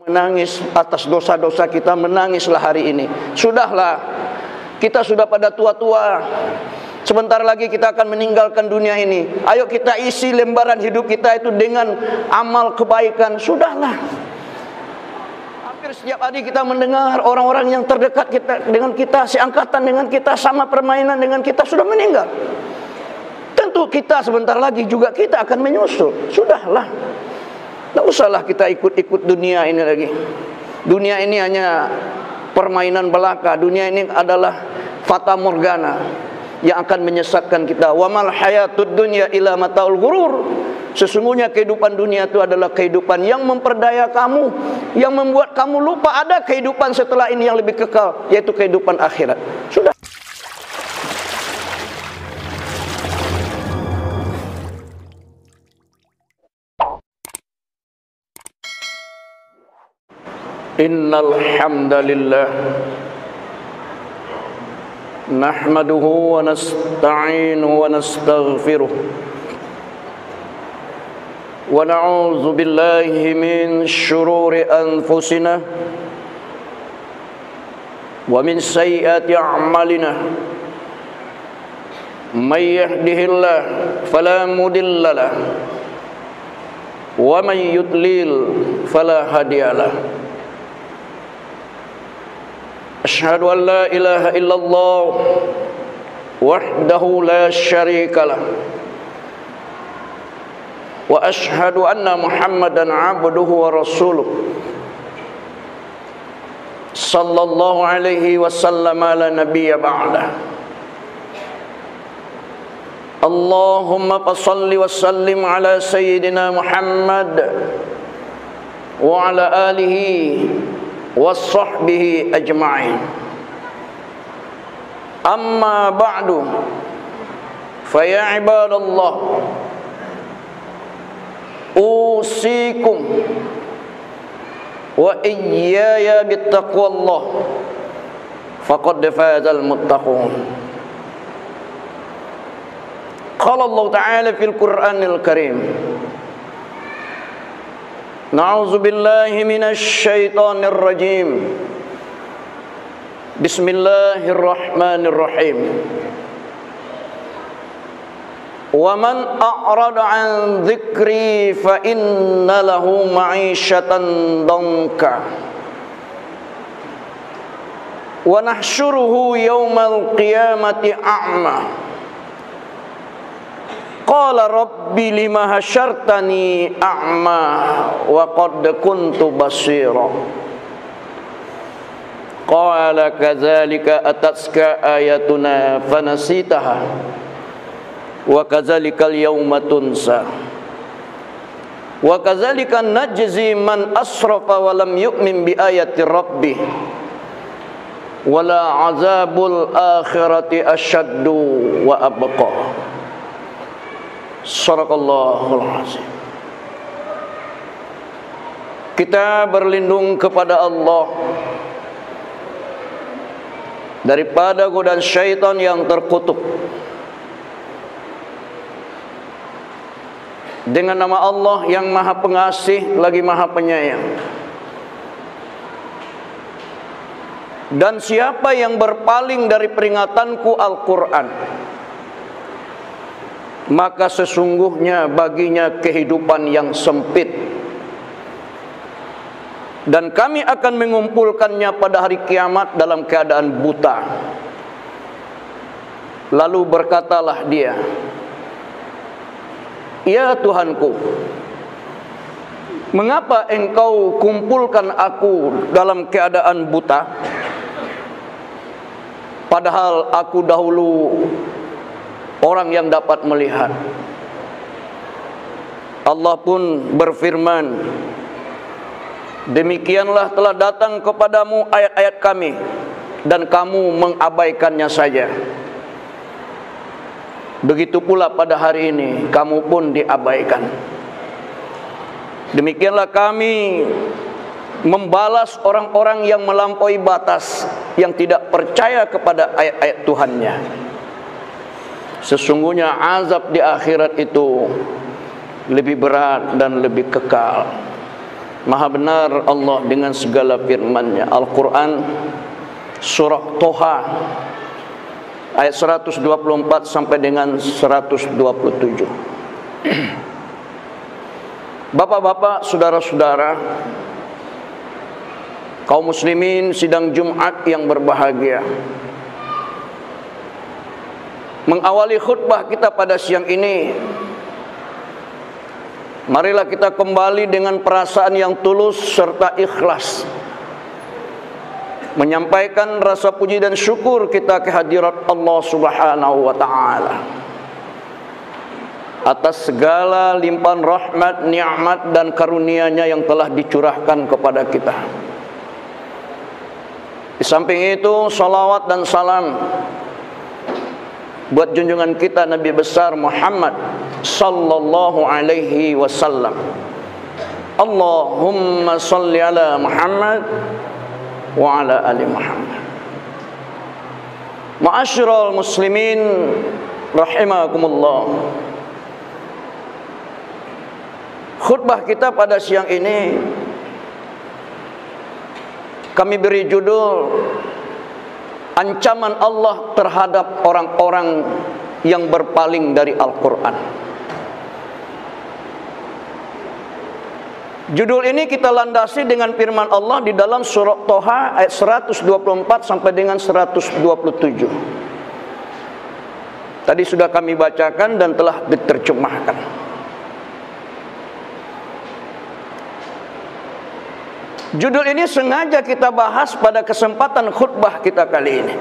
menangis atas dosa-dosa kita, menangislah hari ini. Sudahlah, kita sudah pada tua-tua. Sebentar lagi kita akan meninggalkan dunia ini. Ayo kita isi lembaran hidup kita itu dengan amal kebaikan. Sudahlah. Hampir setiap hari kita mendengar orang-orang yang terdekat kita, dengan kita, seangkatan dengan kita, sama permainan dengan kita, sudah meninggal. Tentu kita sebentar lagi juga kita akan menyusul. Sudahlah. Tidak usahlah kita ikut-ikut dunia ini lagi. Dunia ini hanya permainan belaka. Dunia ini adalah fata morgana yang akan menyesatkan kita. Wa mal hayatud dunya illa mataul ghurur. Sesungguhnya kehidupan dunia itu adalah kehidupan yang memperdaya kamu, yang membuat kamu lupa ada kehidupan setelah ini yang lebih kekal, yaitu kehidupan akhirat. Sudah. Innal hamdalillah nahmaduhu wa nasta'inuhu wa nastaghfiruh wa na'udzu billahi min syururi anfusina wa min sayyiati a'malina may yahdihillah fala mudilla lahu wa may yudlil fala hadiyalah. أشهد أن لا إله إلا الله وحده لا شريك له وأشهد أن محمدا عبده ورسوله صلى الله عليه وسلم على نبي بعده اللهم صل وسلم على سيدنا محمد وعلى آله wasahbihi ajma'in. Amma ba'du, fa ya ibadallah, usikum wa iyaya bittaqwallah, faqad fazal muttaqun. Qala Allah Ta'ala fil Qur'anil Karim, Na'udzu billahi minasy syaithanir rajim. Bismillahirrahmanirrahim. Wa man a'rada 'an dzikri fa inna lahu ma'isyatan danka. Wa nahsyuruhu yaumal qiyamati a'ma. Qala rabbi lima hasyartani a'ma wa qad kuntu basira. Qala kadzalika atatska ayatuna fanasitaha wa kadzalikal yawma tunsa wa kadzalika najzi man asrafa wa lam yu'min bi ayati rabbih wala azabul akhirati asyaddu wa abqa. Sadaqallahul azim. Kita berlindung kepada Allah daripada godaan syaitan yang terkutuk. Dengan nama Allah yang Maha Pengasih lagi Maha Penyayang. Dan siapa yang berpaling dari peringatanku Al-Quran, maka sesungguhnya baginya kehidupan yang sempit, dan kami akan mengumpulkannya pada hari kiamat dalam keadaan buta. Lalu berkatalah dia, ya Tuhanku, mengapa engkau kumpulkan aku dalam keadaan buta, padahal aku dahulu orang yang dapat melihat. Allah pun berfirman, demikianlah telah datang kepadamu ayat-ayat kami, dan kamu mengabaikannya saja. Begitu pula pada hari ini, kamu pun diabaikan. Demikianlah kami membalas orang-orang yang melampaui batas, yang tidak percaya kepada ayat-ayat Tuhannya. Sesungguhnya azab di akhirat itu lebih berat dan lebih kekal. Maha benar Allah dengan segala firman-Nya. Al-Quran surah Toha ayat 124 sampai dengan 127. Bapak-bapak, saudara-saudara, kaum muslimin sidang Jumat yang berbahagia, mengawali khutbah kita pada siang ini, marilah kita kembali dengan perasaan yang tulus serta ikhlas menyampaikan rasa puji dan syukur kita kehadirat Allah Subhanahu wa ta'ala atas segala limpahan rahmat, nikmat dan karunia-Nya yang telah dicurahkan kepada kita. Di samping itu, salawat dan salam buat junjungan kita Nabi besar Muhammad sallallahu alaihi wasallam. Allahumma salli ala Muhammad wa ala ali Muhammad. Ma'asyiral muslimin rahimakumullah. Khutbah kita pada siang ini kami beri judul ancaman Allah terhadap orang-orang yang berpaling dari Al-Quran. Judul ini kita landasi dengan firman Allah di dalam surah Toha ayat 124 sampai dengan 127. Tadi sudah kami bacakan dan telah diterjemahkan. Judul ini sengaja kita bahas pada kesempatan khutbah kita kali ini.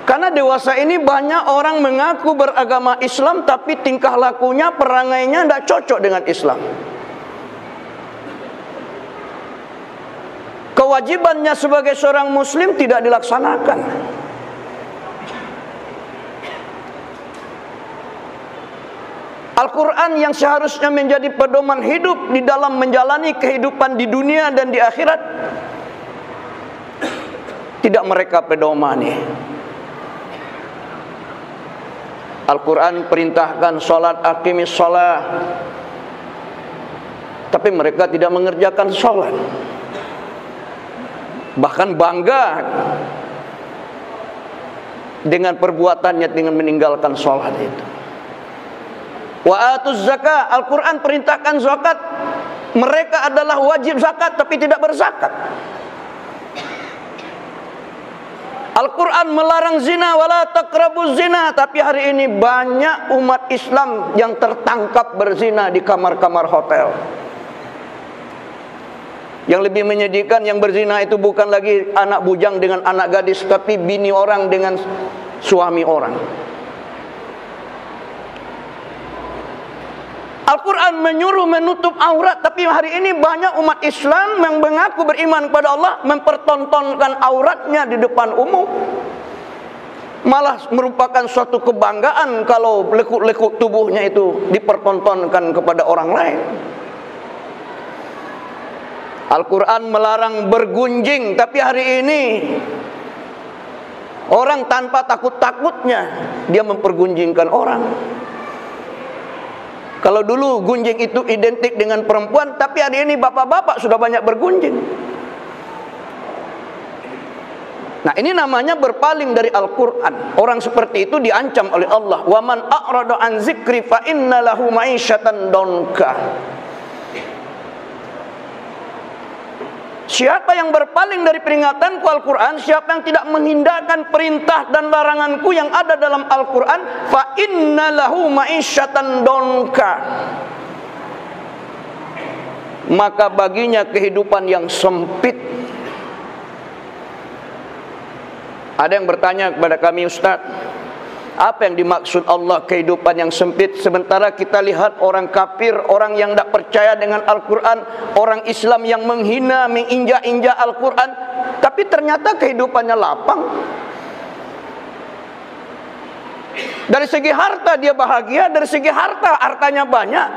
Karena dewasa ini banyak orang mengaku beragama Islam tapi tingkah lakunya, perangainya tidak cocok dengan Islam. Kewajibannya sebagai seorang muslim tidak dilaksanakan. Al-Quran yang seharusnya menjadi pedoman hidup di dalam menjalani kehidupan di dunia dan di akhirat, tidak mereka pedomani. Al-Quran perintahkan sholat, aqimis sholat, tapi mereka tidak mengerjakan sholat. Bahkan bangga dengan perbuatannya dengan meninggalkan sholat itu. Wa atuz zakat, Al-Quran perintahkan zakat, mereka adalah wajib zakat tapi tidak berzakat. Al-Quran melarang zina, wala taqrabuz zina, tapi hari ini banyak umat Islam yang tertangkap berzina di kamar-kamar hotel. Yang lebih menyedihkan, yang berzina itu bukan lagi anak bujang dengan anak gadis, tapi bini orang dengan suami orang. Al-Quran menyuruh menutup aurat, tapi hari ini banyak umat Islam yang mengaku beriman kepada Allah mempertontonkan auratnya di depan umum. Malah merupakan suatu kebanggaan kalau lekuk-lekuk tubuhnya itu dipertontonkan kepada orang lain. Al-Quran melarang bergunjing, tapi hari ini orang tanpa takut-takutnya dia mempergunjingkan orang. Kalau dulu gunjing itu identik dengan perempuan, tapi hari ini bapak-bapak sudah banyak bergunjing. Nah, ini namanya berpaling dari Al-Quran. Orang seperti itu diancam oleh Allah. Wa man a'rada an zikri fa inna lahu ma'isyatan donka. Siapa yang berpaling dari peringatanku Al-Quran, siapa yang tidak menghindarkan perintah dan laranganku yang ada dalam Al-Quran, fa inna lahu ma'isyatan donka, maka baginya kehidupan yang sempit. Ada yang bertanya kepada kami, Ustaz, apa yang dimaksud Allah kehidupan yang sempit? Sementara kita lihat orang kafir, orang yang tidak percaya dengan Al-Quran, orang Islam yang menghina, menginjak-injak Al-Quran, tapi ternyata kehidupannya lapang. Dari segi harta dia bahagia, dari segi hartanya banyak,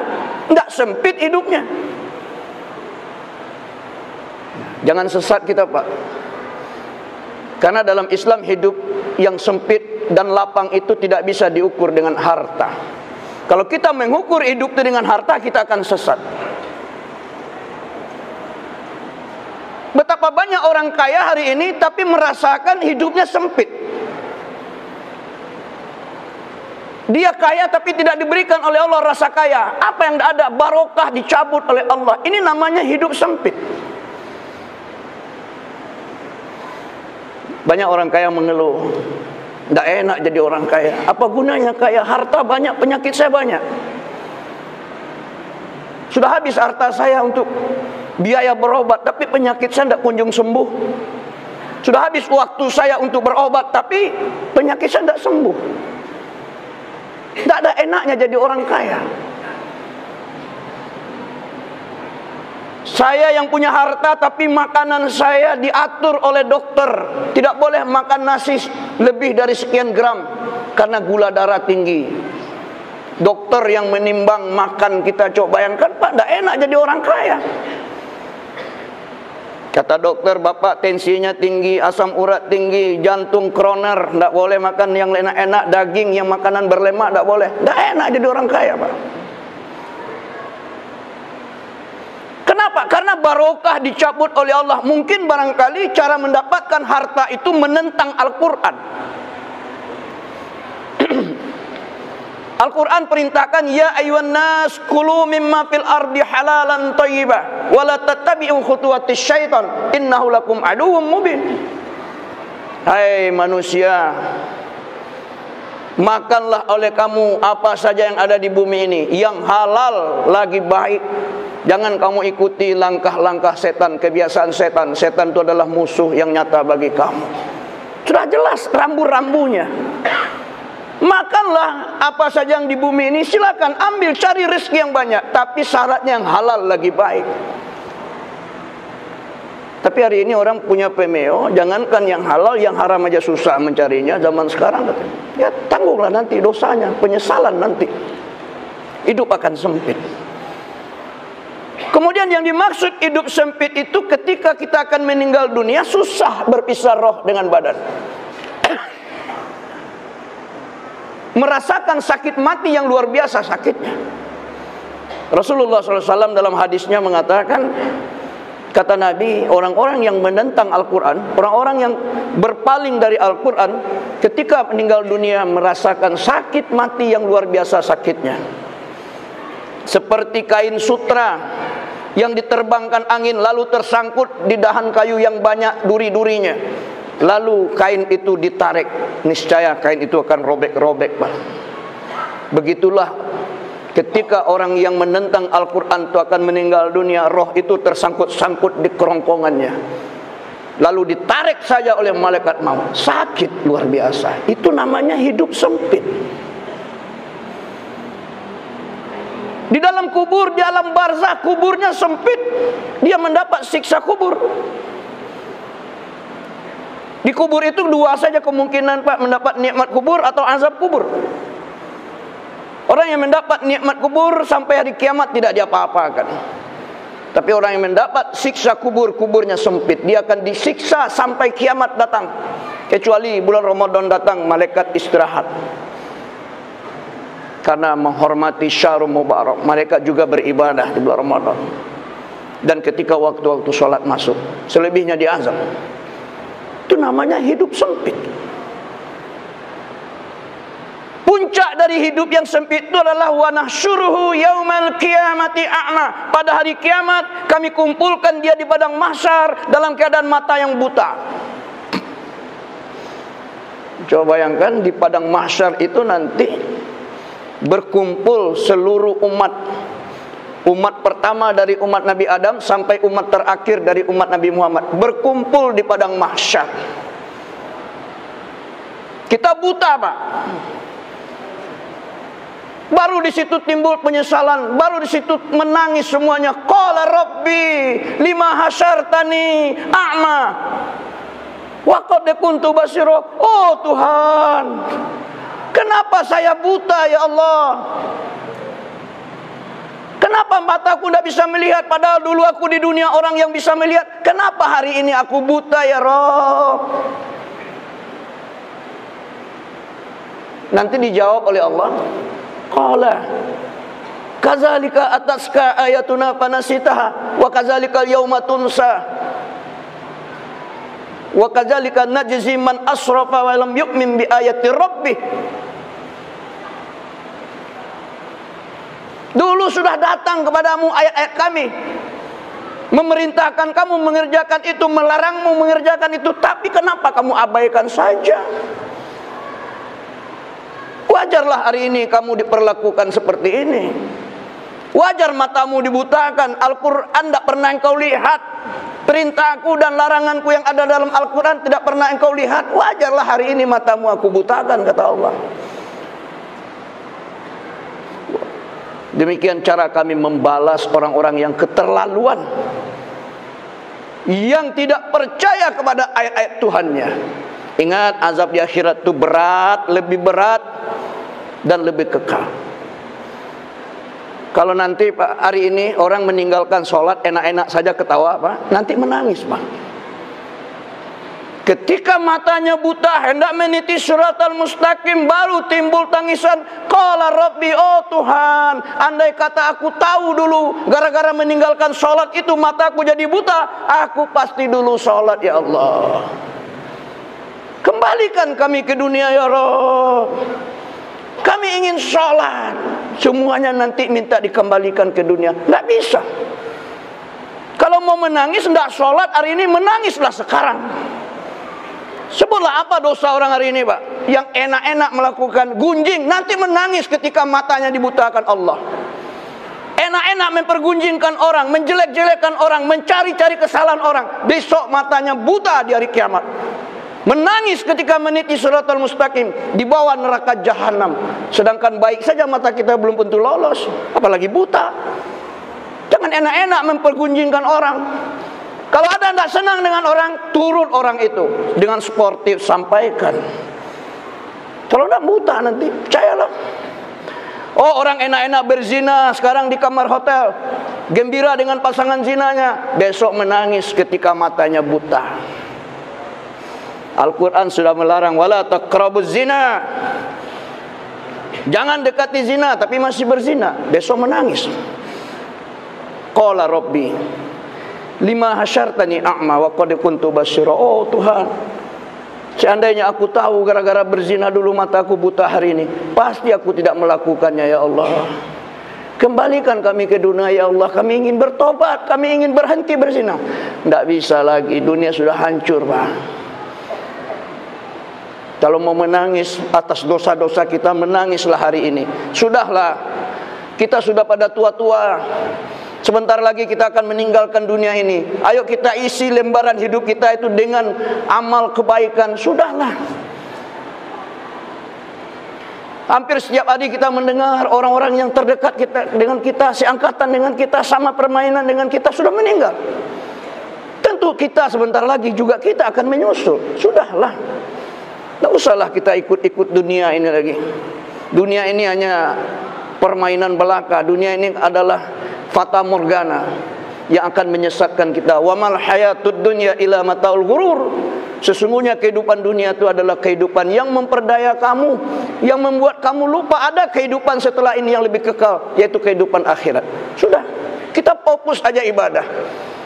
tidak sempit hidupnya. Jangan sesat kita, Pak. Karena dalam Islam hidup yang sempit dan lapang itu tidak bisa diukur dengan harta. Kalau kita mengukur hidup itu dengan harta, kita akan sesat. Betapa banyak orang kaya hari ini tapi merasakan hidupnya sempit. Dia kaya tapi tidak diberikan oleh Allah rasa kaya. Apa yang ada? Barokah dicabut oleh Allah. Ini namanya hidup sempit. Banyak orang kaya mengeluh, tidak enak jadi orang kaya. Apa gunanya kaya? Harta banyak, penyakit saya banyak. Sudah habis harta saya untuk biaya berobat, tapi penyakit saya tidak kunjung sembuh. Sudah habis waktu saya untuk berobat, tapi penyakit saya tidak sembuh. Tidak ada enaknya jadi orang kaya. Saya yang punya harta tapi makanan saya diatur oleh dokter. Tidak boleh makan nasi lebih dari sekian gram karena gula darah tinggi. Dokter yang menimbang makan kita, coba bayangkan Pak, tidak enak jadi orang kaya. Kata dokter, Bapak tensinya tinggi, asam urat tinggi, jantung kroner, tidak boleh makan yang enak-enak, daging yang makanan berlemak, tidak boleh. Tidak enak jadi orang kaya Pak. Kenapa? Karena barokah dicabut oleh Allah. Mungkin barangkali cara mendapatkan harta itu menentang Al-Quran. Al-Quran perintahkan, ya ayyuhan nas kulu mimma fil ardi halalan thayyibah wa la tattabi'u khutuwatis syaitan innahu lakum aduwwum mubin. Hai manusia, makanlah oleh kamu apa saja yang ada di bumi ini, yang halal lagi baik. Jangan kamu ikuti langkah-langkah setan, kebiasaan setan. Setan itu adalah musuh yang nyata bagi kamu. Sudah jelas rambu-rambunya. Makanlah apa saja yang di bumi ini, silakan ambil, cari rezeki yang banyak, tapi syaratnya yang halal lagi baik. Tapi hari ini orang punya pemeo, jangankan yang halal, yang haram aja susah mencarinya zaman sekarang. Ya tanggunglah nanti dosanya, penyesalan nanti. Hidup akan sempit. Kemudian yang dimaksud hidup sempit itu ketika kita akan meninggal dunia, susah berpisah roh dengan badan. Merasakan sakit mati yang luar biasa sakitnya. Rasulullah SAW dalam hadisnya mengatakan, kata Nabi, orang-orang yang menentang Al-Quran, orang-orang yang berpaling dari Al-Quran, ketika meninggal dunia merasakan sakit mati yang luar biasa sakitnya. Seperti kain sutra yang diterbangkan angin lalu tersangkut di dahan kayu yang banyak duri-durinya. Lalu kain itu ditarik, niscaya kain itu akan robek-robek. Begitulah ketika orang yang menentang Al-Quran itu akan meninggal dunia, roh itu tersangkut-sangkut di kerongkongannya, lalu ditarik saja oleh malaikat maut. Sakit luar biasa. Itu namanya hidup sempit. Di dalam kubur, di alam barzakh, kuburnya sempit. Dia mendapat siksa kubur. Di kubur itu dua saja kemungkinan Pak, mendapat nikmat kubur atau azab kubur. Orang yang mendapat nikmat kubur sampai hari kiamat tidak diapa-apakan. Tapi orang yang mendapat siksa kubur, kuburnya sempit. Dia akan disiksa sampai kiamat datang. Kecuali bulan Ramadan datang, malaikat istirahat. Karena menghormati syahrul mubarak, malaikat juga beribadah di bulan Ramadan. Dan ketika waktu-waktu sholat masuk, selebihnya diazab. Itu namanya hidup sempit. Puncak dari hidup yang sempit itu adalah wa nahsyuruhu yaumal qiyamati a'ma. Pada hari kiamat kami kumpulkan dia di padang mahsyar dalam keadaan mata yang buta. Coba bayangkan di padang mahsyar itu nanti berkumpul seluruh umat. Umat pertama dari umat Nabi Adam sampai umat terakhir dari umat Nabi Muhammad berkumpul di padang mahsyar. Kita buta Pak. Baru di situ timbul penyesalan, baru di situ menangis semuanya. Qala Rabbi lima hasyartani a'ma wa qad kuntu basira. Oh Tuhan, kenapa saya buta ya Allah? Kenapa mataku tidak bisa melihat? Padahal dulu aku di dunia orang yang bisa melihat. Kenapa hari ini aku buta ya Rabb? Nanti dijawab oleh Allah. Qala kadzalika ataska ayatuna fanasitaha wa kadzalika al-yauma tunsa wa kadzalika najzi man asrafa wa lam yu'min bi ayati rabbih. Dulu sudah datang kepadamu ayat-ayat kami, memerintahkan kamu mengerjakan itu, melarangmu mengerjakan itu, tapi kenapa kamu abaikan saja? Wajarlah hari ini kamu diperlakukan seperti ini. Wajar matamu dibutakan. Al-Quran tidak pernah engkau lihat. Perintahku dan laranganku yang ada dalam Al-Quran tidak pernah engkau lihat. Wajarlah hari ini matamu aku butakan, kata Allah. Demikian cara kami membalas orang-orang yang keterlaluan, yang tidak percaya kepada ayat-ayat Tuhannya. Ingat, azab di akhirat itu berat, lebih berat dan lebih kekal. Kalau nanti Pak, hari ini orang meninggalkan sholat enak-enak saja ketawa Pak, nanti menangis Pak. Ketika matanya buta hendak meniti siratal mustaqim, baru timbul tangisan. Qala Rabbi, oh Tuhan, andai kata aku tahu dulu gara-gara meninggalkan sholat itu mataku jadi buta, aku pasti dulu sholat ya Allah. Kembalikan kami ke dunia ya Rabb. Kami ingin sholat, semuanya nanti minta dikembalikan ke dunia. Nggak bisa. Kalau mau menangis tidak sholat hari ini, menangislah sekarang. Sebutlah apa dosa orang hari ini Pak, yang enak-enak melakukan gunjing, nanti menangis ketika matanya dibutakan Allah. Enak-enak mempergunjingkan orang, menjelek-jelekkan orang, mencari-cari kesalahan orang, besok matanya buta di hari kiamat. Menangis ketika meniti siratal mustaqim, di bawah neraka jahanam. Sedangkan baik saja mata kita belum tentu lolos, apalagi buta. Jangan enak-enak mempergunjingkan orang. Kalau ada tidak senang dengan orang, turun orang itu dengan sportif, sampaikan. Kalau tidak buta nanti, percayalah. Oh, orang enak-enak berzina sekarang di kamar hotel, gembira dengan pasangan zinanya, besok menangis ketika matanya buta. Al-Quran sudah melarang, wala taqrabuz zina. Jangan dekati zina, tapi masih berzina, besok menangis. Qala Rabbi lima hasyartani a'ma wa qad kuntu basyira. Oh Tuhan, seandainya aku tahu gara-gara berzina dulu mataku buta hari ini, pasti aku tidak melakukannya ya Allah. Kembalikan kami ke dunia ya Allah. Kami ingin bertobat, kami ingin berhenti berzina. Tidak bisa lagi, dunia sudah hancur Pak. Kalau mau menangis atas dosa-dosa kita, menangislah hari ini. Sudahlah, kita sudah pada tua-tua. Sebentar lagi kita akan meninggalkan dunia ini. Ayo kita isi lembaran hidup kita itu dengan amal kebaikan. Sudahlah. Hampir setiap hari kita mendengar orang-orang yang terdekat kita, dengan kita, seangkatan dengan kita, sama permainan dengan kita, sudah meninggal. Tentu kita sebentar lagi juga kita akan menyusul. Sudahlah. Tidak usahlah kita ikut-ikut dunia ini lagi. Dunia ini hanya permainan belaka. Dunia ini adalah fata morgana yang akan menyesatkan kita. Wa mal hayatud dunya illa mataul ghurur. Sesungguhnya kehidupan dunia itu adalah kehidupan yang memperdaya kamu, yang membuat kamu lupa ada kehidupan setelah ini yang lebih kekal, yaitu kehidupan akhirat. Sudah, kita fokus aja ibadah.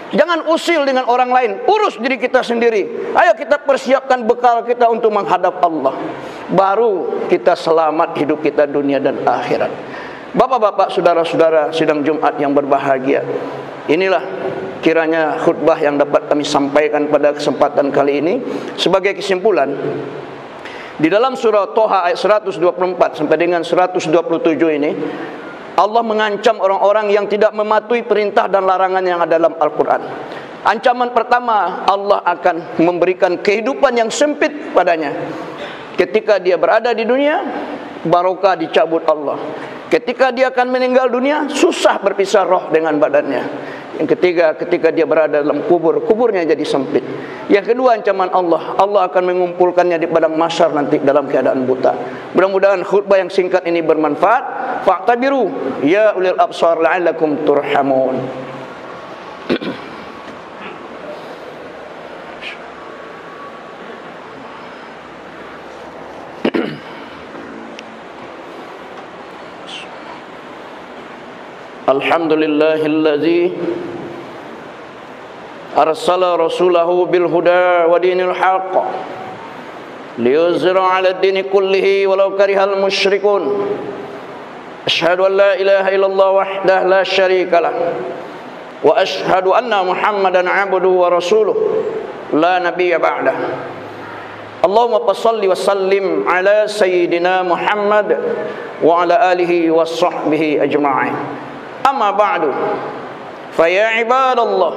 Jangan usil dengan orang lain, urus diri kita sendiri. Ayo kita persiapkan bekal kita untuk menghadap Allah. Baru kita selamat hidup kita dunia dan akhirat. Bapak-bapak, saudara-saudara sidang Jumat yang berbahagia, inilah kiranya khutbah yang dapat kami sampaikan pada kesempatan kali ini. Sebagai kesimpulan, di dalam surah Toha ayat 124 sampai dengan 127 ini, Allah mengancam orang-orang yang tidak mematuhi perintah dan larangan yang ada dalam Al-Quran. Ancaman pertama, Allah akan memberikan kehidupan yang sempit padanya. Ketika dia berada di dunia, barokah dicabut Allah. Ketika dia akan meninggal dunia, susah berpisah roh dengan badannya. Yang ketiga, ketika dia berada dalam kubur, kuburnya jadi sempit. Yang kedua, ancaman Allah, Allah akan mengumpulkannya di padang mahsyar nanti dalam keadaan buta. Mudah-mudahan khutbah yang singkat ini bermanfaat. Fa'tabiru ya ulil absar la'allakum turhamun. Alhamdulillahilladzi arsala rasulahu bil huda wa dinil haqq liyuzhira 'ala ad-dini kullihi walau karihal musyrikun. Asyhadu an la ilaha illallah wahdahu la syarika lah wa asyhadu anna Muhammadan 'abduhu wa rasuluh la nabiyya ba'dah. Allahumma shalli wa sallim ala sayyidina Muhammad wa ala alihi wa sahbihi ajma'in. Amma ba'du, fa ya ibadallah,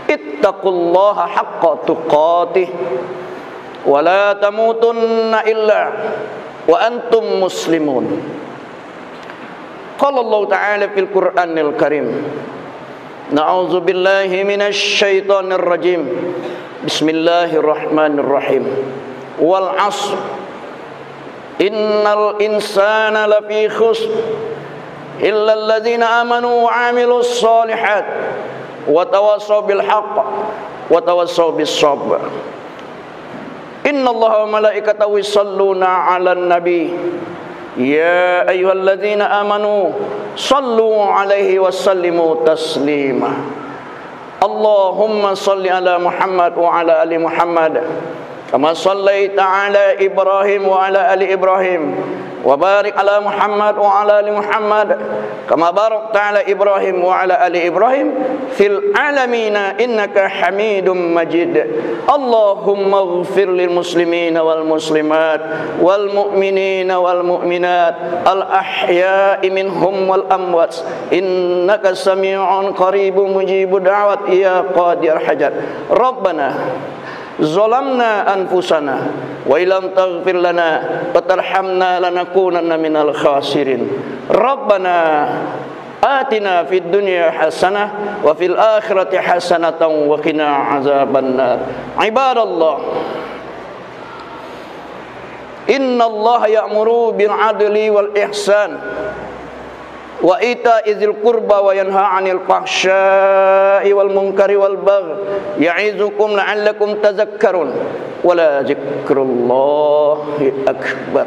ittaqullaha haqqa tuqatih wa la tamutunna illa wa antum muslimun. Qala Allah ta'ala fil Qur'anil Karim, na'udzu billahi minasy syaithanir rajim. Bismillahirrahmanirrahim. Wal 'ashr innal insana lafi khusr illa alladzina amanu wa 'amilus shalihat wa tawassaw bil haqq wa tawassaw bis sabr. Innallaha wa malaikatahu yusholluna 'alan nabi ya ayyuhalladzina amanu shallu 'alaihi wa sallimu taslima. Allahumma shalli ala Muhammad wa ala ali Muhammad kama shallaita ala Ibrahim wa ala ali Ibrahim wa barik ala Muhammad wa ala ali Muhammad kama barakta ala Ibrahim wa ala ali Ibrahim fil alamina innaka Hamidum Majid. Allahumma ighfir lil muslimina wal muslimat wal mu'minina wal mu'minat al ahya'i minhum wal amwat innaka sami'un qaribun mujibud da'wat ya qadir hajat. Rabbana zalamna anfusana wa illam taghfir lana wa tarhamna lanakunanna minal khasirin. Rabbana atina fid dunya hasanah wa fil akhirati hasanatan wa qina azabannar. Ibadallah, innallaha ya'muru bil adli wal ihsan wa ita'izil qurba wa yanha 'anil fahsya'i wal munkari wal baghi ya'izukum la'allakum tadhakkarun wa la dzikrullahi akbar.